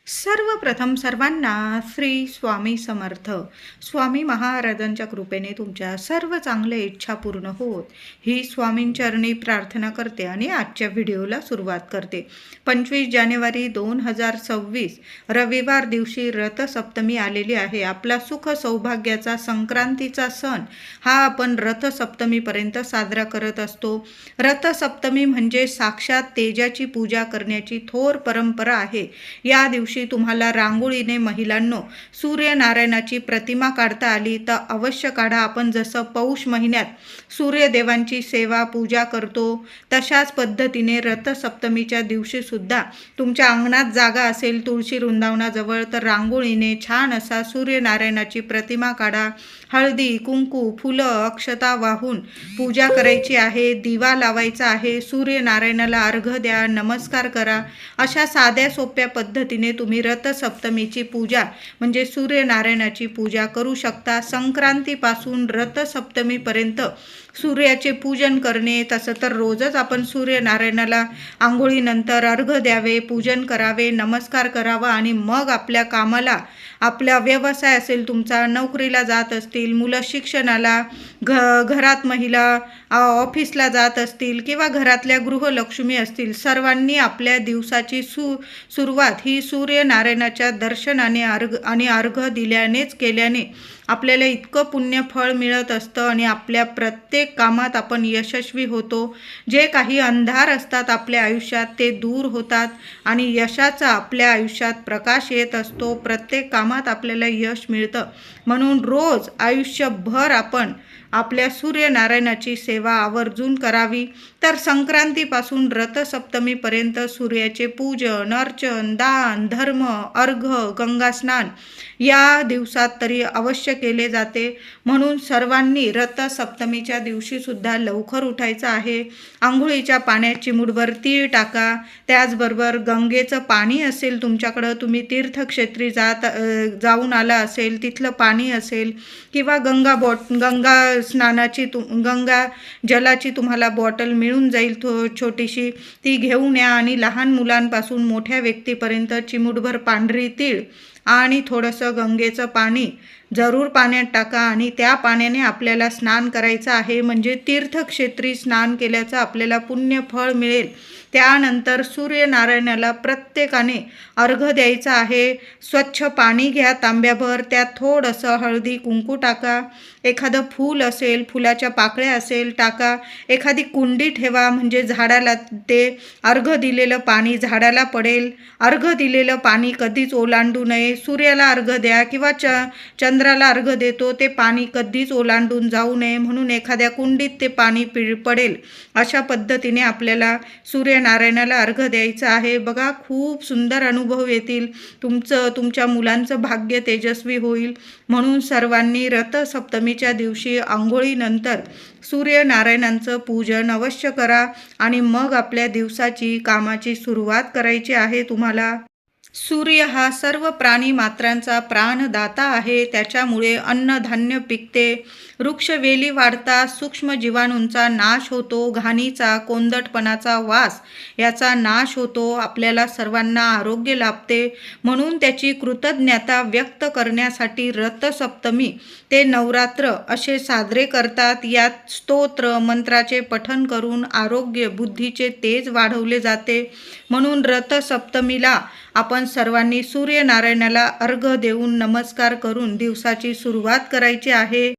सर्वप्रथम सर्वांना श्री स्वामी समर्थ. स्वामी महाराजांच्या कृपेने तुमच्या सर्व चांगल्या इच्छा पूर्ण होत ही स्वामींचरणी प्रार्थना करते आणि आजच्या व्हिडिओला सुरुवात करते. 25 जानेवारी 2026 रविवार दिवशी रथसप्तमी आलेली आहे. आपला सुख सौभाग्याचा संक्रांतीचा सण हा आपण रथसप्तमीपर्यंत साजरा करत असतो. रथसप्तमी म्हणजे साक्षात तेजाची पूजा करण्याची थोर परंपरा आहे. या दिवशी तुम्हाला रांगोळीने महिलांनो सूर्यनारायणाची प्रतिमा काढता आली तर अवश्य काढा. आपण जसं पौष महिन्यात सूर्यदेवांची सेवा पूजा करतो तशाच पद्धतीने रथसप्तमीच्या दिवशी सुद्धा तुमच्या अंगणात जागा असेल तुळशी वृंदावनाजवळ तर रांगोळीने छान असा सूर्यनारायणाची प्रतिमा काढा. हळदी कुंकू फुलं अक्षता वाहून पूजा करायची आहे. दिवा लावायचा आहे. सूर्यनारायणाला अर्घ्य द्या. नमस्कार करा. अशा साध्या सोप्या पद्धतीने तुम्ही रथसप्तमीची पूजा म्हणजे सूर्यनारायणाची पूजा करू शकता. संक्रांतीपासून रथसप्तमीपर्यंत सूर्याचे पूजन करणे. तसं तर रोजच आपण सूर्यनारायणाला आंघोळीनंतर अर्घ्य द्यावे, पूजन करावे, नमस्कार करावा आणि मग आपल्या कामाला, आपला व्यवसाय असेल तुमचा, नोकरीला जात असतील, मुलं शिक्षणाला, घरात महिला ऑफिसला जात असतील किंवा घरातल्या गृहलक्ष्मी असतील, सर्वांनी आपल्या दिवसाची सुरुवात ही सूर्यनारायणाच्या दर्शनाने आणि अर्घ्य दिल्यानेच केल्याने आपल्याला इतकं पुण्य फळ मिळत असतं आणि आपल्या प्रत्येक कामात आपण यशस्वी होतो. जे काही अंधार असतात आपल्या आयुष्यात ते दूर होतात आणि यशाचा आपल्या आयुष्यात प्रकाश येत असतो. प्रत्येक कामात आपल्याला यश मिळतं. म्हणून रोज आयुष्यभर आपण आपल्या सूर्यनारायणाची सेवा आवर्जून करावी. तर संक्रांतीपासून रथसप्तमीपर्यंत सूर्याचे पूजन, अर्चन, दान, धर्म, अर्घ्य, गंगास्नान या दिवसात तरी अवश्य केले जाते. म्हणून सर्वांनी रथसप्तमीच्या दिवशी सुद्धा लवकर उठायचं आहे. आंघोळीच्या पाण्यात चिमूटभर तीळ टाका. त्याचबरोबर गंगेचं पाणी असेल तुमच्याकडं, तुम्ही तीर्थक्षेत्री जाऊन आला असेल, तिथलं पाणी असेल किंवा गंगा स्नानाची गंगा जलाची तुम्हाला बॉटल मिळून जाईल छोटीशी, ती घेऊन या आणि लहान मुलांपासून मोठ्या व्यक्तीपर्यंत चिमूटभर पांढरी तीळ आणि थोडंसं गंगेचं पाणी जरूर पाण्यात टाका आणि त्या पाण्याने आपल्याला स्नान करायचं आहे. म्हणजे तीर्थक्षेत्री स्नान केल्याचं आपल्याला पुण्य फळ मिळेल. त्यानंतर सूर्यनारायणाला प्रत्येकाने अर्घ्य द्यायचं आहे. स्वच्छ पाणी घ्या तांब्याभर, त्यात थोडंसं हळदी कुंकू टाका. एखादं फूल असेल, फुलाच्या पाकळ्या असेल टाका. एखादी कुंडी ठेवा म्हणजे झाडाला ते अर्घ्य दिलेलं पाणी झाडाला पडेल. अर्घ्य दिलेलं पाणी कधीच ओलांडू नये. सूर्याला अर्घ्य द्या किंवा चंद्राला अर्घ्य देतो ते पाणी कधीच ओलांडून जाऊ नये, म्हणून एखाद्या कुंडीत ते पाणी पडेल. अशा पद्धतीने आपल्याला सूर्यनारायणाला अर्घ्य द्यायचं आहे. बघा खूप सुंदर अनुभव येतील. तुमच्या मुलांचं भाग्य तेजस्वी होईल. म्हणून सर्वांनी रथसप्तमीच्या दिवशी आंघोळीनंतर सूर्यनारायणांचं पूजन अवश्य करा आणि मग आपल्या दिवसाची कामाची सुरुवात करायची आहे तुम्हाला. सूर्य हा सर्व प्राणी मात्रांचा प्राणदाता आहे. त्याच्यामुळे अन्नधान्य पिकते, वृक्षवेली वाढतात, सूक्ष्म जीवाणूंचा नाश होतो, घाणीचा कोंदटपणाचा वास याचा नाश होतो, आपल्याला सर्वांना आरोग्य लाभते. म्हणून त्याची कृतज्ञता व्यक्त करण्यासाठी रथसप्तमी ते नवरात्र असे साजरे करतात. यात स्तोत्र मंत्राचे पठण करून आरोग्य बुद्धीचे तेज वाढवले जाते. म्हणून रथसप्तमीला आपण सर्वांनी सूर्यनारायणाला अर्घ्य देऊन नमस्कार करून दिवसाची सुरुवात करायची आहे.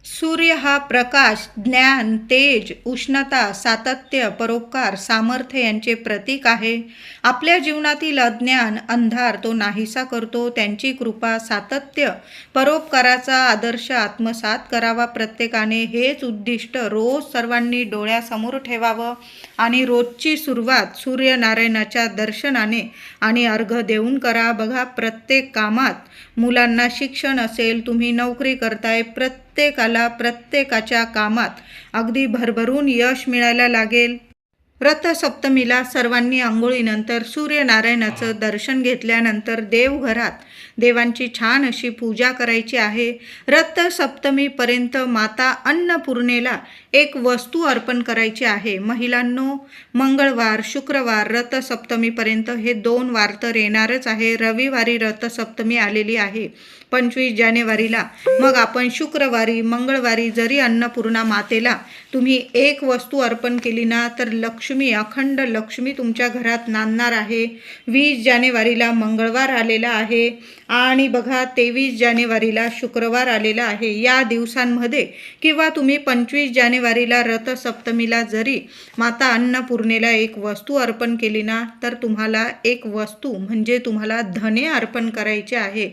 सूर्य हा प्रकाश, ज्ञान, तेज, उष्णता, सातत्य, परोपकार, सामर्थ्य यांचे प्रतीक आहे. आपल्या जीवनातील अज्ञान, अंधार तो नाहीसा करतो. त्यांची कृपा, सातत्य, परोपकाराचा आदर्श आत्मसात करावा प्रत्येकाने. हेच उद्दिष्ट रोज सर्वांनी डोळ्यासमोर ठेवावं आणि रोजची सुरुवात सूर्यनारायणाच्या दर्शनाने आणि अर्घ्य देऊन करा. बघा प्रत्येक कामात, मुलांना शिक्षण असेल, तुम्ही नोकरी करताय, प्रत्येकाच्या कामात अगदी भरभरून यश मिळायला लागेल. रथसप्तमीला सर्वांनी अंघोळीनंतर सूर्यनारायणाचं दर्शन घेतल्यानंतर देवघरात देवांची छान अशी पूजा करायची आहे. रथसप्तमीपर्यंत माता अन्नपूर्णेला एक वस्तू अर्पण करायची आहे. महिलांनो, मंगळवार, शुक्रवार रथसप्तमीपर्यंत हे 2 वार तर येणारच आहे. रविवारी रथसप्तमी आलेली आहे 25 जानेवारीला. मग आपण शुक्रवारी, मंगळवारी जरी अन्नपूर्णा मातेला तुम्ही एक वस्तू अर्पण केली ना, तर लक्ष्मी, अखंड लक्ष्मी तुमच्या घरात नांदणार आहे. 20 जानेवारीला मंगळवार आलेला आहे आणि बघा 23 जानेवारीला शुक्रवार आलेला आहे. या दिवसांमध्ये किंवा तुम्ही 25 जानेवारीला रथसप्तमीला जरी माता अन्नपूर्णेला एक वस्तू अर्पण केली ना, तर तुम्हाला एक वस्तू म्हणजे तुम्हाला धने अर्पण करायचे आहे.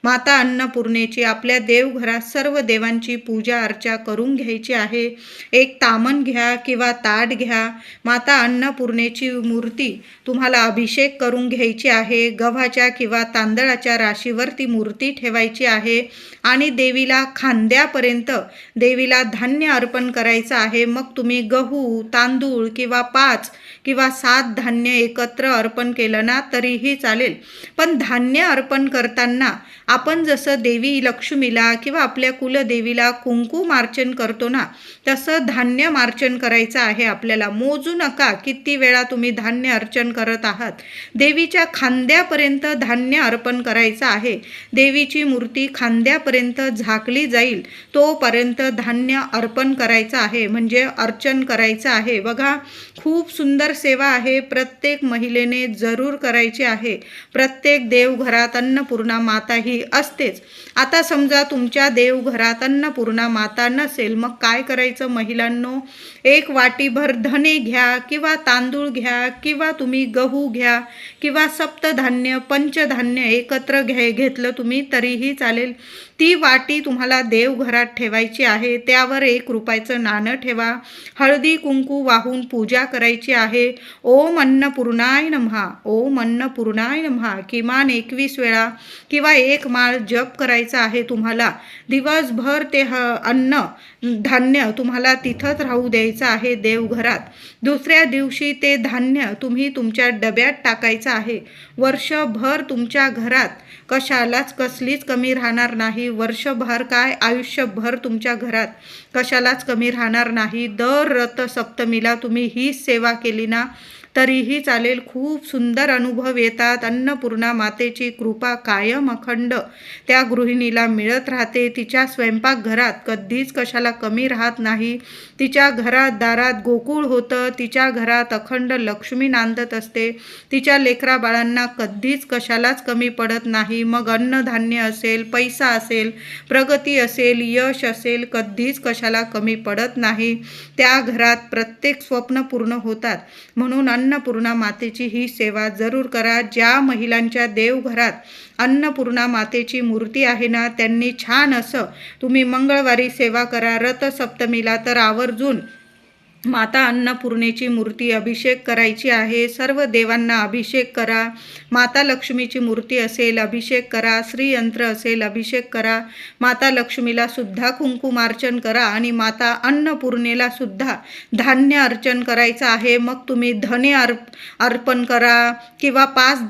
माता अन्नपूर्णेची आपल्या देवघरात सर्व देवांची पूजा अर्चा करून घ्यायची आहे. एक तामण घ्या किंवा ताट घ्या. माता अन्नपूर्णेची मूर्ती तुम्हाला अभिषेक करून घ्यायची आहे. गव्हाच्या किंवा तांदळाच्या राशीवर ती मूर्ती ठेवायची आहे आणि देवीला खांद्यापर्यंत देवीला धान्य अर्पण करायचं आहे. मग तुम्ही गहू, तांदूळ किंवा 5 किंवा 7 धान्य एकत्र अर्पण केलं ना तरीही चालेल. पण धान्य अर्पण करताना आपण जसं देवी लक्ष्मीला किंवा आपल्या कुलदेवीला कुंकुमार्चन करतो ना, तसं धान्य मार्चन करायचं आहे आपल्याला. मोजू नका किती वेळा तुम्ही धान्य अर्चन करत आहात. देवीच्या खांद्यापर्यंत धान्य अर्पण करायचं आहे. देवीची मूर्ती खांद्यापर्यंत झाकली जाईल तोपर्यंत धान्य अर्पण करायचं आहे, म्हणजे अर्चन करायचं आहे. बघा, खूप सुंदर सेवा आहे. प्रत्येक महिलेने जरूर करायची आहे. प्रत्येक देवघरात अन्नपूर्णा माता ही असतेच. आता समजा तुमच्या देवघरात अन्नपूर्णा माता नसेल, मग काय करायचं महिलांनो? एक वाटीभर धने घ्या किंवा तांदूळ घ्या किंवा तुम्ही गहू घ्या किंवा सप्तधान्य, पंचधान्य एकत्र घेतलं तुम्ही तरीही चालेल. ती वाटी तुम्हाला देवघरात ठेवायची आहे. त्यावर 1 रुपयाचं नाणं ठेवा. हळदी कुंकू वाहून पूजा करायची आहे. ओम अन्नपूर्णाय नमः, ओम अन्नपूर्णाय नमः किमान 21 वेळा किंवा 1 माळ जप करायचा आहे तुम्हाला. दिवसभर ते अन्न धान्य तुम्हाला तिथंच राहू द्यायचं आहे देवघरात. दुसऱ्या दिवशी ते धान्य तुम्ही तुमच्या डब्यात टाकायचं आहे. वर्षभर तुमच्या घरात कशालाच कसलीच कमी राहणार नाही. वर्षभर काय, आयुष्यभर तुमच्या घरात कशालाच कमी राहणार नाही. दर रथसप्तमीला तुम्ही ही सेवा केली ना तरीही चालेल. खूप सुंदर अनुभव येतात. अन्नपूर्णा मातेची कृपा कायम अखंड त्या गृहिणीला मिळत राहते. तिच्या स्वयंपाकघरात कधीच कशाला कमी राहत नाही. तिच्या घरात दारात गोकुळ होतं. तिच्या घरात अखंड लक्ष्मी नांदत असते. तिच्या लेकरा बाळांना कधीच कशालाच कमी पडत नाही. मग अन्नधान्य असेल, पैसा असेल, प्रगती असेल, यश असेल, कधीच कशाला कमी पडत नाही. त्या घरात प्रत्येक स्वप्न पूर्ण होतात. म्हणून अन्नपूर्णा मातेची ही सेवा जरूर करा. ज्या महिलांच्या देवघरात अन्नपूर्णा मातेची मूर्ती आहे ना, त्यांनी छान असं तुम्ही मंगळवारी सेवा करा. रथसप्तमीला तर आवर्जून माता अन्नपूर्णेची मूर्ती अभिषेक करायची आहे. सर्व देवांना अभिषेक करा. माता लक्ष्मीची मूर्ती असेल अभिषेक करा. श्रीयंत्र असेल अभिषेक करा. माता लक्ष्मीला सुद्धा कुंकुमार्चन करा आणि माता अन्नपूर्णेला सुद्धा धान्य अर्चन करायचं आहे. मग तुम्ही धने अर्पण करा किंवा 5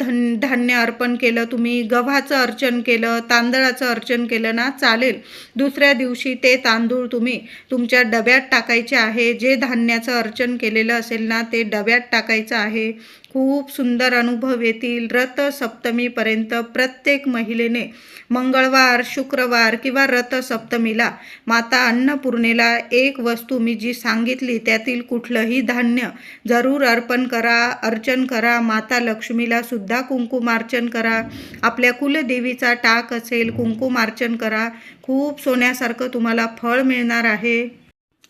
धान्य अर्पण केलं, तुम्ही गव्हाचं अर्चन केलं, तांदळाचं अर्चन केलं ना चालेल. दुसऱ्या दिवशी ते तांदूळ तुम्ही तुमच्या डब्यात टाकायचे आहे. जे धान्याचं अर्चन केलेलं असेल ना ते डब्यात टाकायचं आहे. खूप सुंदर अनुभव येतील. रथसप्तमीपर्यंत प्रत्येक महिलेने मंगळवार, शुक्रवार किंवा रथसप्तमीला माता अन्नपूर्णेला एक वस्तू मी जी सांगितली त्यातील कुठलंही धान्य जरूर अर्पण करा, अर्चन करा. माता लक्ष्मीला सुद्धा कुंकुमार्चन करा. आपल्या कुलदेवीचा टाक असेल कुंकुमार्चन करा. खूप सोन्यासारखं तुम्हाला फळ मिळणार आहे.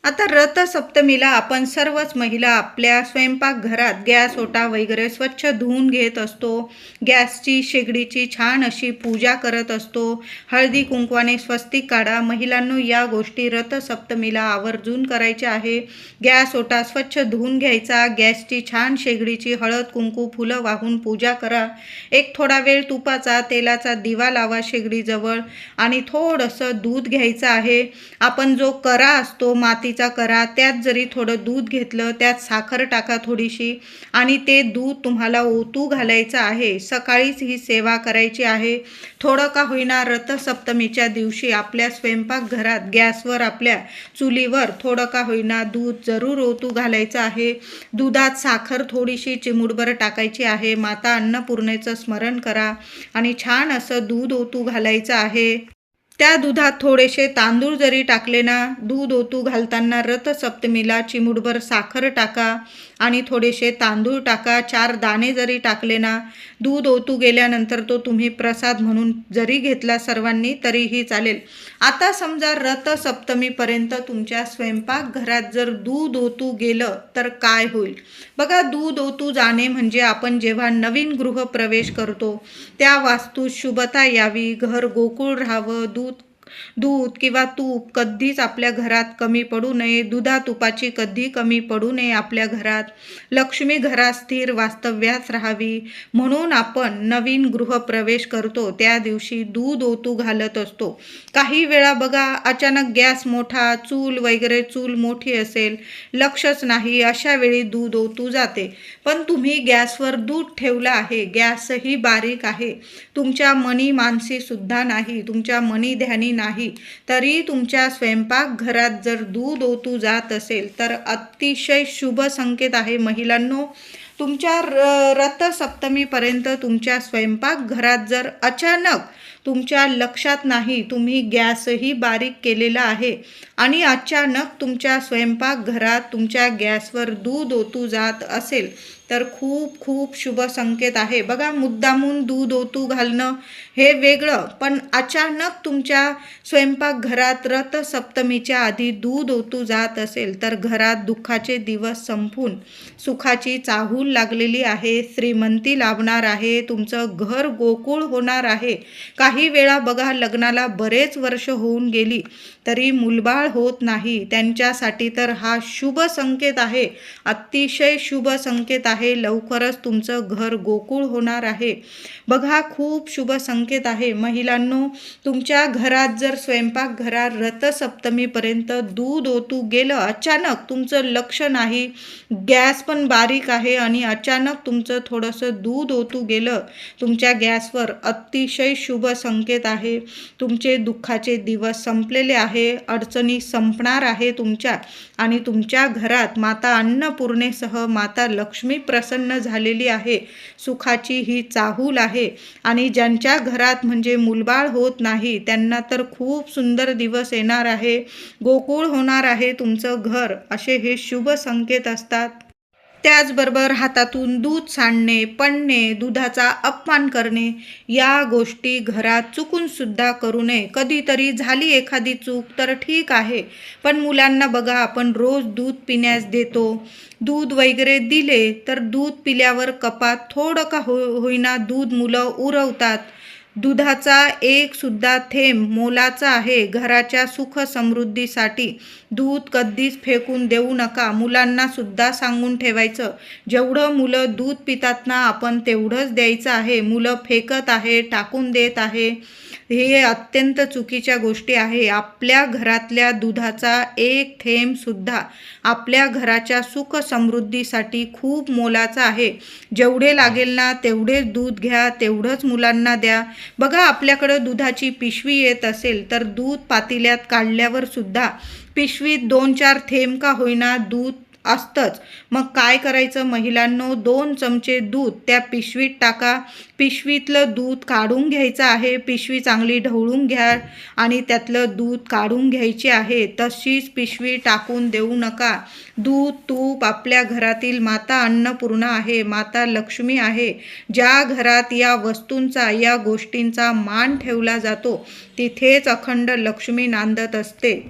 आता रथसप्तमीला आपण सर्वच महिला आपल्या स्वयंपाकघरात गॅस ओटा वगैरे स्वच्छ धुवून घेत असतो. गॅसची शेगडीची छान अशी पूजा करत असतो. हळदी कुंकवाने स्वस्तिक काढा. महिलांनो, या गोष्टी रथसप्तमीला आवर्जून करायच्या आहे. गॅस ओटा स्वच्छ धुवून घ्यायचा. गॅसची छान शेगडीची हळद कुंकू फुलं वाहून पूजा करा. एक थोडा वेळ तुपाचा तेलाचा दिवा लावा शेगडीजवळ आणि थोडंसं दूध घ्यायचं आहे. आपण जो करा असतो मातीचा जावळीचा करा, त्यात जरी थोडं दूध घेतलं, त्यात साखर टाका थोडीशी आणि ते दूध तुम्हाला ओतू घालायचं आहे. सकाळीच ही सेवा करायची आहे. थोडं का होईना रथसप्तमीच्या दिवशी आपल्या स्वयंपाकघरात गॅसवर आपल्या चुलीवर थोडं का होईना दूध जरूर ओतू घालायचं आहे. दुधात साखर थोडीशी चिमूटभर टाकायची आहे. माता अन्नपूर्णेचं स्मरण करा आणि छान असं दूध ओतू घालायचं आहे. त्या दुधात थोडेसे तांदूळ जरी टाकले ना, दूध ओतू घालताना रथसप्तमीला चिमूटभर साखर टाका आणि थोडेसे तांदूळ टाका. 4 दाणे जरी टाकले ना, दूध ओतू गेल्यानंतर तो तुम्ही प्रसाद म्हणून जरी घेतला सर्वांनी तरीही चालेल. आता समजा रथसप्तमीपर्यंत तुमच्या स्वयंपाकघरात जर दूध ओतू गेलं तर काय होईल? बघा, दूध ओतू जाणे म्हणजे आपण जेव्हा नवीन गृहप्रवेश करतो त्या वास्तूत शुभता यावी, घर गोकुळ राहावं, दूध किंवा तूप कधीच आपल्या घरात कमी पडू नये, दुधातुपाची कधी कमी पडू नये आपल्या घरात, लक्ष्मी घरात स्थिर वास्तव्यास राहावी म्हणून आपण नवीन गृहप्रवेश करतो त्या दिवशी दूध ओतू घालत असतो. काही वेळा बघा अचानक गॅस मोठा, चूल वगैरे चूल मोठी असेल, लक्षच नाही, अशा वेळी दूध ओतू जाते. पण तुम्ही गॅसवर दूध ठेवलं आहे, गॅसही बारीक आहे, तुमच्या मनी मानसी सुद्धा नाही, तुमच्या मनी ध्यानी नाही, तरी तुमच्या स्वयंपाकघरात जर दूध ओतू जात असेल तर अतिशय शुभ संकेत आहे. महिलांनो, तुमच्या रथसप्तमीपर्यंत तुमच्या स्वयंपाकघरात जर अचानक तुमच्या लक्षात नाही, तुम्ही गॅसही बारीक केलेला आहे आणि अचानक तुमच्या स्वयंपाकघरात तुमच्या गॅसवर दूध ओतू जात असेल तर खूप खूप शुभ संकेत आहे. बघा, मुद्दामून दूध ओतू घालणं हे वेगळं, पण अचानक तुमच्या स्वयंपाकघरात रथसप्तमीच्या आधी दूध ओतू जात असेल तर घरात दुःखाचे दिवस संपून सुखाची चाहूल लागलेली आहे, श्रीमंती लाभणार आहे, तुमचं घर गोकुळ होणार आहे. काही वेळा बघा, लग्नाला बरेच वर्ष होऊन गेली तरी मुलबाळ होत नाही, त्यांच्यासाठी तर हा शुभ संकेत आहे, अतिशय शुभ संकेत आहे. लवकरच तुमचं घर गोकुळ होणार आहे. बघा, खूप शुभ संकेत आहे. महिलांनो, तुमच्या घरात जर स्वयंपाकघरात रथसप्तमीपर्यंत दूध ओतू गेलं, अचानक तुमचं लक्ष नाही, गॅस पण बारीक आहे आणि अचानक तुमचं थोडंसं दूध ओतू गेलं तुमच्या गॅसवर, अतिशय शुभ संकेत आहे. तुमचे दुःखाचे दिवस संपलेले आहे, अडचणी संपणार आहे तुमच्या आणि तुमच्या घरात माता अन्नपूर्णेसह माता लक्ष्मी प्रसन्न झालेली आहे. सुखाची ही चाहूल आहे आणि ज्यांच्या घरात म्हणजे मुलबाळ होत नाही त्यांना तर खूप सुंदर दिवस येणार आहे, गोकुळ होणार आहे तुमचं घर, असे हे शुभ संकेत असतात. त्याचबरोबर हातातून दूध सांडणे, पडणे, दुधाचा अपमान करणे या गोष्टी घरात चुकून सुद्धा करू नये. कधीतरी झाली एखादी चूक तर ठीक आहे, पण मुलांना बघा आपण रोज दूध पिण्यास देतो, दूध वगैरे दिले तर दूध पिल्यावर कपात थोडं का होईना दूध मुलं उरवतात. दुधाचा एक सुद्धा थेंब मोलाचा आहे. घराच्या सुख समृद्धीसाठी दूध कधीच फेकून देऊ नका. मुलांना सुद्धा सांगून ठेवायचं, जेवढं मुलं दूध पितात ना आपण तेवढंच द्यायचं आहे. मुलं फेकत आहे, टाकून देत आहे, हे अत्यंत चुकीच्या गोष्टी आहे. आपल्या घरातल्या दुधाचा एक थेंब सुद्धा आपल्या घराच्या सुख समृद्धीसाठी खूप मोलाचा आहे. जेवढे लागेल ना तेवढेच दूध घ्या, तेवढंच मुलांना द्या. बघा, आपल्याकडं दुधाची पिशवी येत असेल तर दूध पातेल्यात काढल्यावर सुद्धा पिशवीत 2-4 थेंब का होईना दूध असतंच. मग काय करायचं महिलांनो, 2 चमचे दूध त्या पिशवीत टाका. पिशवीतलं दूध काढून घ्यायचं आहे, पिशवी चांगली ढवळून घ्या आणि त्यातलं दूध काढून घ्यायचे आहे. तशीच पिशवी टाकून देऊ नका. दूध, तूप आपल्या घरातील माता अन्नपूर्णा आहे, माता लक्ष्मी आहे. ज्या घरात या वस्तूंचा, या गोष्टींचा मान ठेवला जातो तिथेच अखंड लक्ष्मी नांदत असते.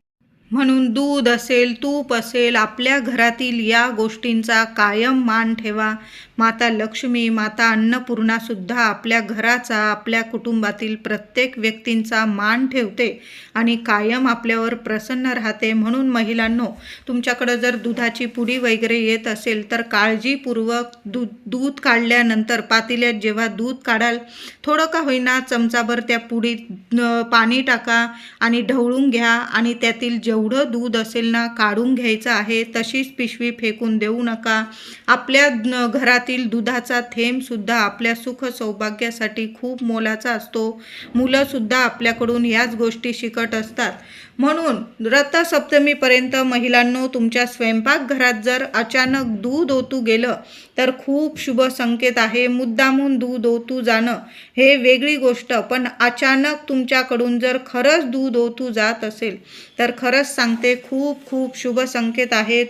म्हणून दूध असेल, तूप असेल, आपल्या घरातील या गोष्टींचा कायम मान ठेवा. माता लक्ष्मी, माता अन्नपूर्णासुद्धा आपल्या घराचा, आपल्या कुटुंबातील प्रत्येक व्यक्तींचा मान ठेवते आणि कायम आपल्यावर प्रसन्न राहते. म्हणून महिलांनो, तुमच्याकडं जर दुधाची पुडी वगैरे येत असेल तर काळजीपूर्वक दूध काढल्यानंतर पातेल्यात जेव्हा दूध काढाल, थोडं का होईना चमचाभर त्या पुडीत पाणी टाका आणि ढवळून घ्या आणि त्यातील जेवढं दूध असेल ना काढून घ्यायचं आहे. तशीच पिशवी फेकून देऊ नका. आपल्या घरातील दुधाचा थेंबसुद्धा आपल्या सुख सौभाग्यासाठी खूप मोलाचा असतो. मुलंसुद्धा आपल्याकडून याच गोष्टी शिकत असतात. म्हणून रथसप्तमीपर्यंत महिलांनो, तुमच्या स्वयंपाकघरात जर अचानक दूध ओतू गेलं तर खूप शुभ संकेत आहे. मुद्दामून दूध ओतू जाणं हे वेगळी गोष्ट, पण अचानक तुमच्याकडून जर खरंच दूध ओतू जात असेल तर खरंच सांगते खूप खूप शुभ संकेत आहे.